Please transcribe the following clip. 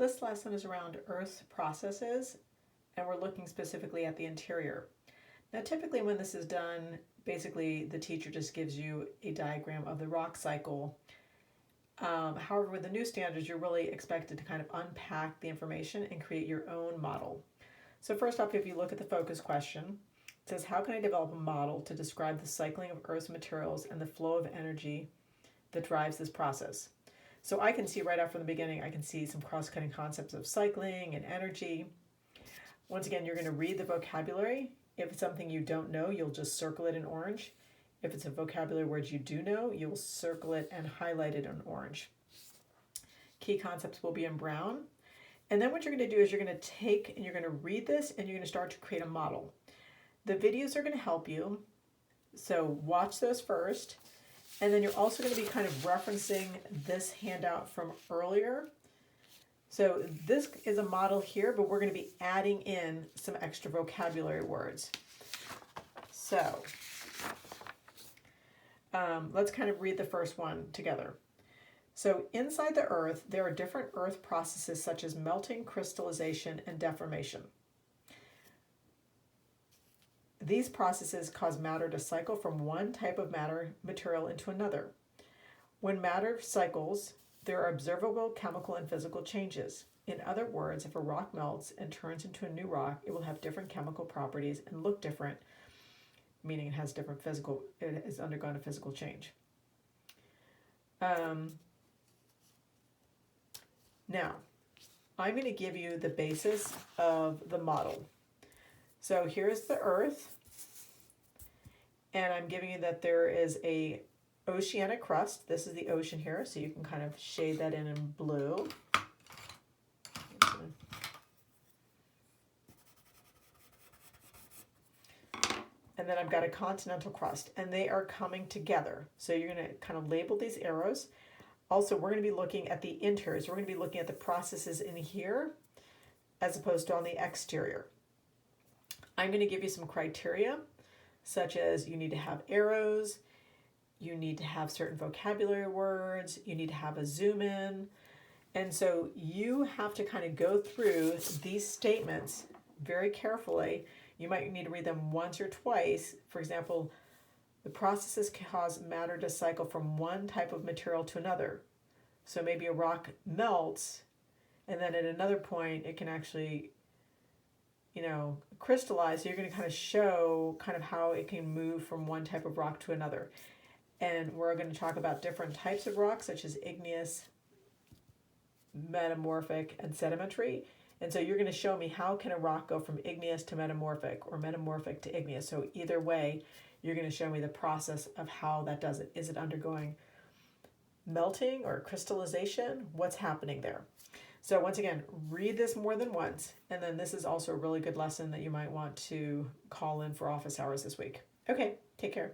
This lesson is around Earth's processes, and we're looking specifically at the interior. Now, typically when this is done, basically the teacher just gives you a diagram of the rock cycle. However, with the new standards, you're really expected to kind of unpack the information and create your own model. So first off, if you look at the focus question, it says, how can I develop a model to describe the cycling of Earth's materials and the flow of energy that drives this process? So I can see right out from the beginning, I can see some cross-cutting concepts of cycling and energy. Once again, you're going to read the vocabulary. If it's something you don't know, you'll just circle it in orange. If it's a vocabulary word you do know, you'll circle it and highlight it in orange. Key concepts will be in brown. And then what you're going to do is you're going to take and you're going to read this and you're going to start to create a model. The videos are going to help you. So watch those first. And then you're also going to be kind of referencing this handout from earlier. So this is a model here, but we're going to be adding in some extra vocabulary words. So let's kind of read the first one together. So inside the Earth, there are different Earth processes such as melting, crystallization, and deformation. These processes cause matter to cycle from one type of material into another. When matter cycles, there are observable chemical and physical changes. In other words, if a rock melts and turns into a new rock, it will have different chemical properties and look different, meaning it has it has undergone a physical change. Now, I'm going to give you the basis of the model. So here's the Earth, and I'm giving you that there is a oceanic crust. This is the ocean here, so you can kind of shade that in blue. And then I've got a continental crust, and they are coming together. So you're going to kind of label these arrows. Also, we're going to be looking at the interiors. We're going to be looking at the processes in here as opposed to on the exterior. I'm going to give you some criteria, such as you need to have arrows, you need to have certain vocabulary words, you need to have a zoom in. And so you have to kind of go through these statements very carefully. You might need to read them once or twice. For example, the processes cause matter to cycle from one type of material to another. So maybe a rock melts, and then at another point it can actually, crystallize. So you're going to kind of show kind of how it can move from one type of rock to another. And we're going to talk about different types of rocks, such as igneous, metamorphic, and sedimentary. And so you're going to show me how can a rock go from igneous to metamorphic or metamorphic to igneous. So either way, you're going to show me the process of how that does it. Is it undergoing melting or crystallization? What's happening there? So once again, read this more than once. And then this is also a really good lesson that you might want to call in for office hours this week. Okay, take care.